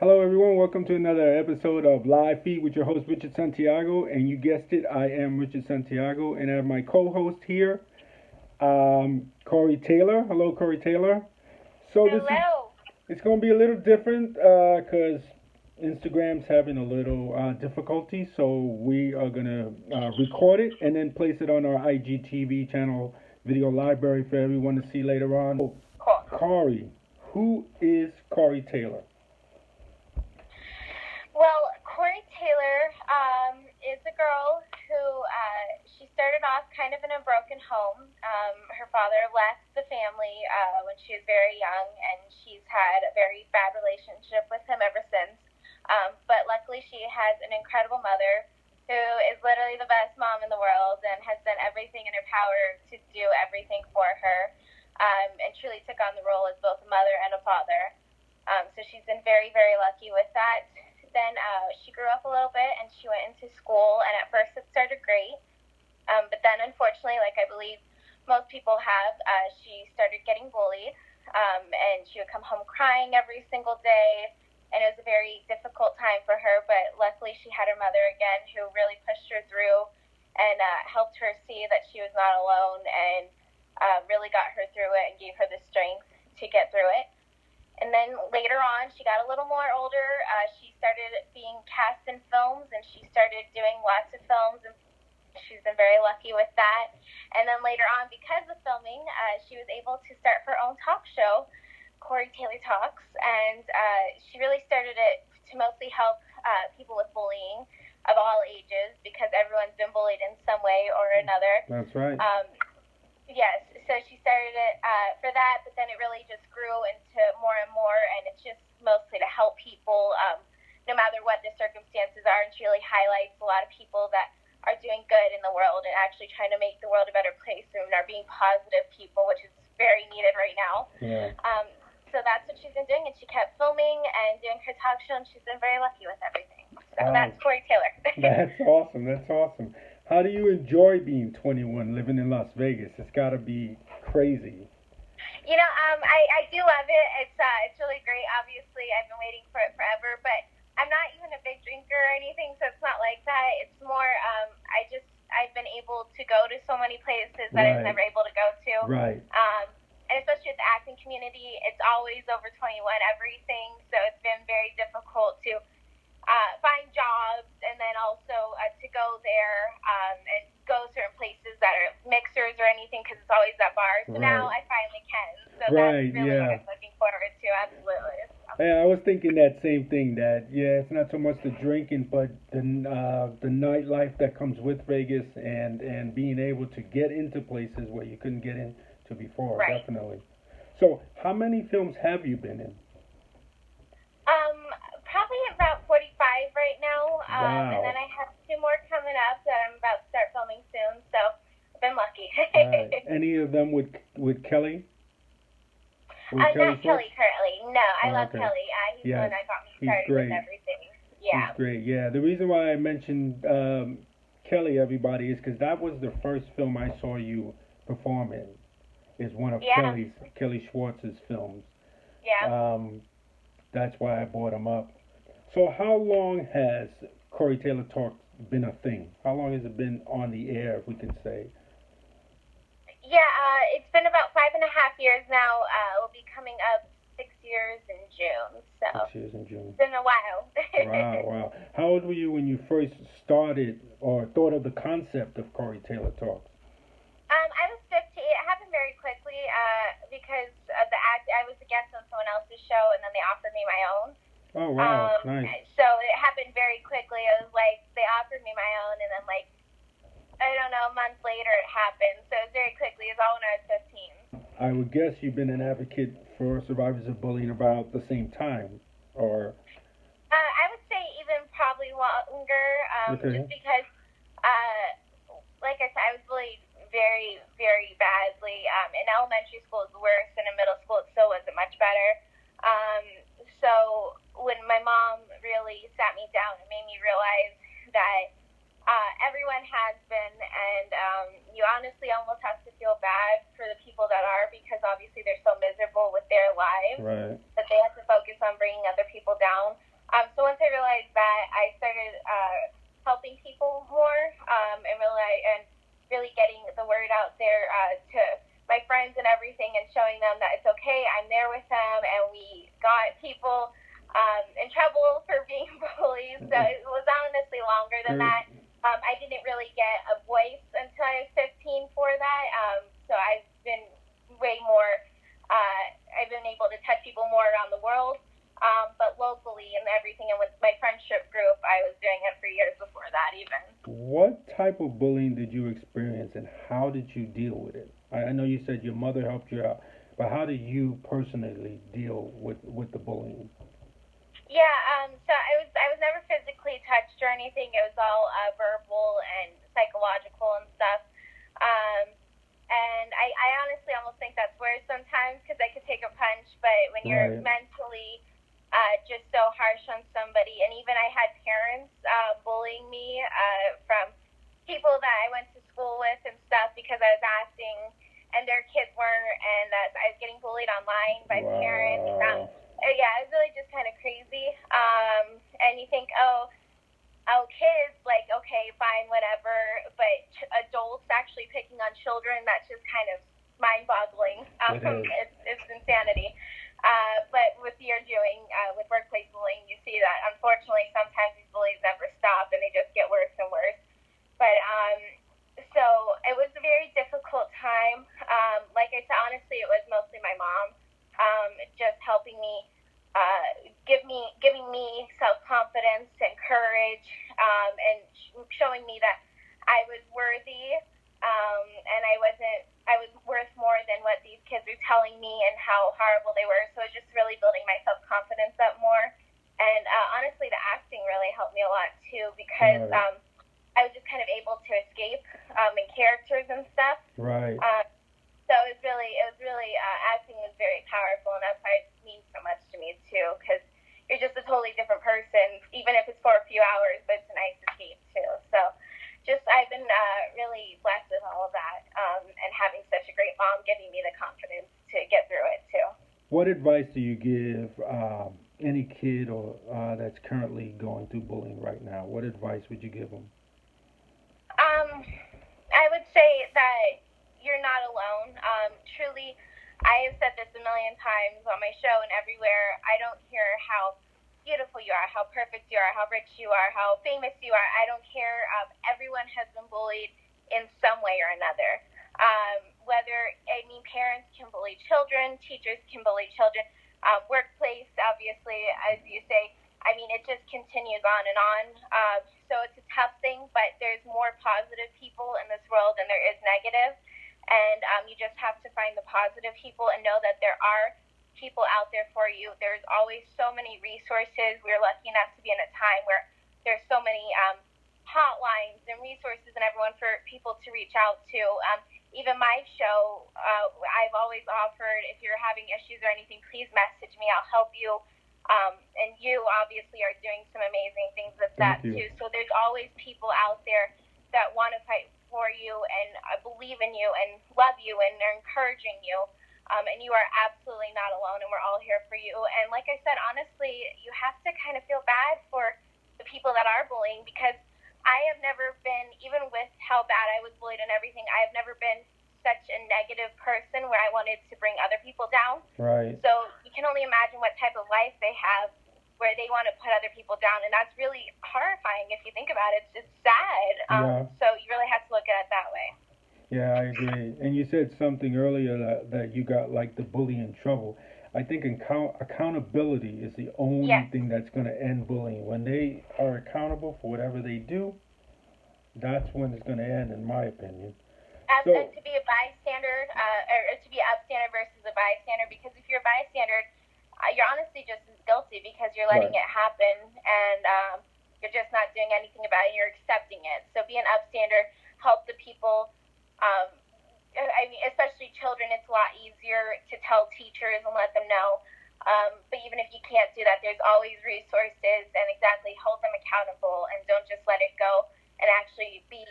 Hello, everyone. Welcome to another episode of Live Feed with your host, Richard Santiago. And you guessed it, I am Richard Santiago. And I have my co host here, Corey Taylor. Hello, Corey Taylor. So, Hello. it's going to be a little different because Instagram's having a little difficulty. So, we are going to record it and then place it on our IGTV channel video library for everyone to see later on. So, Cool. Corey, who is Corey Taylor? Well, Corey Taylor is a girl who she started off kind of in a broken home. Her father left the family when she was very young, and she's had a very bad relationship with him ever since. But luckily, she has an incredible mother who is literally the best mom in the world and has done everything in her power to do everything for her, and truly took on the role as both a mother and a father. So she's been very, very lucky with that. Then she grew up a little bit and she went into school, and at first it started great. But then unfortunately, like I believe most people have, she started getting bullied, and she would come home crying every single day, and it was a very difficult time for her, but luckily she had her mother again who really pushed her through and helped her see that she was not alone, and really got her through it and gave her the strength to get through it. And then later on, she got a little more older. She started being cast in films, and she started doing lots of films, and she's been very lucky with that. And then later on, because of filming, she was able to start her own talk show, Corey Taylor Talks, and she really started it to mostly help people with bullying of all ages, because everyone's been bullied in some way or another. That's right. Yes, so she started it for that, but then it really just grew into more and more, and it's just mostly to help people, no matter what the circumstances are, and she really highlights a lot of people that are doing good in the world and actually trying to make the world a better place and are being positive people, which is very needed right now. Yeah. So that's what she's been doing, and she kept filming and doing her talk show, and she's been very lucky with everything. So Wow. that's Corey Taylor. That's awesome. That's awesome. How do you enjoy being 21, living in Las Vegas? It's got to be crazy. You know, I do love it. It's really great. Obviously, I've been waiting for it forever, but I'm not even a big drinker or anything, so it's not like that. It's more, I've been able to go to so many places that I was never able to go to. Right. And especially with the acting community, it's always over 21 everything, so it's been very difficult to find jobs, and then also to go there and go certain places that are mixers or anything, because it's always at bars. So now I finally can. So that's really what I'm looking forward to. Absolutely. Yeah, I was thinking that same thing. That it's not so much the drinking, but the nightlife that comes with Vegas, and being able to get into places where you couldn't get into before. Right. Definitely. So, how many films have you been in? Probably about 45 right now. Wow. And then I have 2 more coming up that I'm about to start filming soon. So I've been lucky. Right. Any of them with Kelly? Not Kelly currently. No, I love okay. Kelly. He's the one that got me started with everything. Yeah. He's great. Yeah. The reason why I mentioned Kelly, everybody, is because that was the first film I saw you perform in. Is one of Kelly Schwartz's films. Yeah. That's why I brought him up. So how long has Corey Taylor Talk been a thing? How long has it been on the air, if we can say? Yeah, it's been about 5.5 years now. We'll be coming up 6 years in June. So 6 years in June. It's been a while. Wow. How old were you when you first started or thought of the concept of Corey Taylor Talk? I was 15. It happened very quickly because of the act. I was a guest on someone else's show, and then they offered me my own. Oh, wow. Nice. So it happened very quickly. It was like they offered me my own, and then I don't know, a month later it happened. So it was very quickly. It was all when I was 15. I would guess you've been an advocate for survivors of bullying about the same time, or? I would say even probably longer, just because, like I said, I was bullied very, very badly. In elementary school it was worse, and in middle school it still wasn't much better. So when my mom really sat me down and made me realize that everyone has been, and you honestly almost have to feel bad for the people that are, because obviously they're so miserable with their lives right. that they have to focus on bringing other people down. So once I realized that, I started helping people more, and really getting the word out there to my friends and everything, and showing them that it's okay. I'm there with them, and we got people in trouble for being bullies. So it was honestly longer than that. I didn't really get a voice until I was 15 for that. So I've been way more. I've been able to touch people more around the world. But locally and everything, and with my friendship group, I was doing it for years before that even. What type of bullying did you experience, and how did you deal with it? I know you said your mother helped you out, but how did you personally deal with the bullying? Yeah, so I was never physically touched or anything. It was all verbal and psychological and stuff. Um, and I honestly almost think that's worse sometimes, because I could take a punch, but when you're Right. mentally just so harsh on somebody, and even I had parents bullying me from people that I went to school with and stuff, because I was acting and their kids weren't, and I was getting bullied online by parents. Wow. Yeah, it was really just kind of crazy. And you think, oh, kids, like, okay, fine, whatever, but adults actually picking on children, that's just kind of mind-boggling. It's insanity. But with your doing, with workplace bullying, you see that, unfortunately, sometimes these bullies never stop, and they just get worse and worse. But, so it was a very difficult time. Like I said, honestly, it was mostly my mom, just helping me, giving me self-confidence and courage, and showing me that I was worthy, and I was worth more than what these kids were telling me and how horrible they were. So it was just really building my self-confidence up more. And honestly, the acting really helped me a lot too, because I was just kind of able to escape in characters and stuff. Right. So it was really acting was very powerful, and that's why it means so much to me too, because you're just a totally different person, even if it's for a few hours, but it's a nice escape too. So just I've been really blessed with all of that, and having such a great mom giving me the confidence to get through it too. What advice do you give any kid or that's currently going through bullying right now? What advice would you give them? I would say that you're not alone. Truly, I have said this a million times on my show and everywhere. I don't care how beautiful you are, how perfect you are, how rich you are, how famous you are. I don't care. Everyone has been bullied in some way or another. Parents can bully children, teachers can bully children, workplace, obviously, as you say. I mean, it just continues on and on. So it's a tough thing, but there's more positive people in this world than there is negative. And you just have to find the positive people and know that there are people out there for you. There's always so many resources. We're lucky enough to be in a time where there's so many hotlines and resources and everyone for people to reach out to. Even my show, I've always offered, if you're having issues or anything, please message me. I'll help you. And you obviously are doing some amazing things with that too. So there's always people out there that want to fight for you and believe in you and love you and are encouraging you. And you are absolutely not alone, and we're all here for you. And like I said, honestly, you have to kind of feel bad for the people that are bullying, because I have never been, even with how bad I was bullied and everything, I have never been such a negative person where I wanted to bring other people down. Right. So you can only imagine what type of life they have where they want to put other people down, and that's really horrifying if you think about it. It's sad. So you really have to look at it that way. Yeah, I agree. And you said something earlier that you got like the bully in trouble. I think accountability is the only thing that's going to end bullying. When they are accountable for whatever they do, that's when it's going to end, in my opinion. And to be a bystander, or to be an upstander versus a bystander, because if you're a bystander, you're honestly just as guilty, because you're letting it happen, and you're just not doing anything about it, and you're accepting it. So be an upstander, help the people. I mean, especially children, it's a lot easier to tell teachers and let them know. But even if you can't do that, there's always resources, and hold them accountable, and don't just let it go, and actually be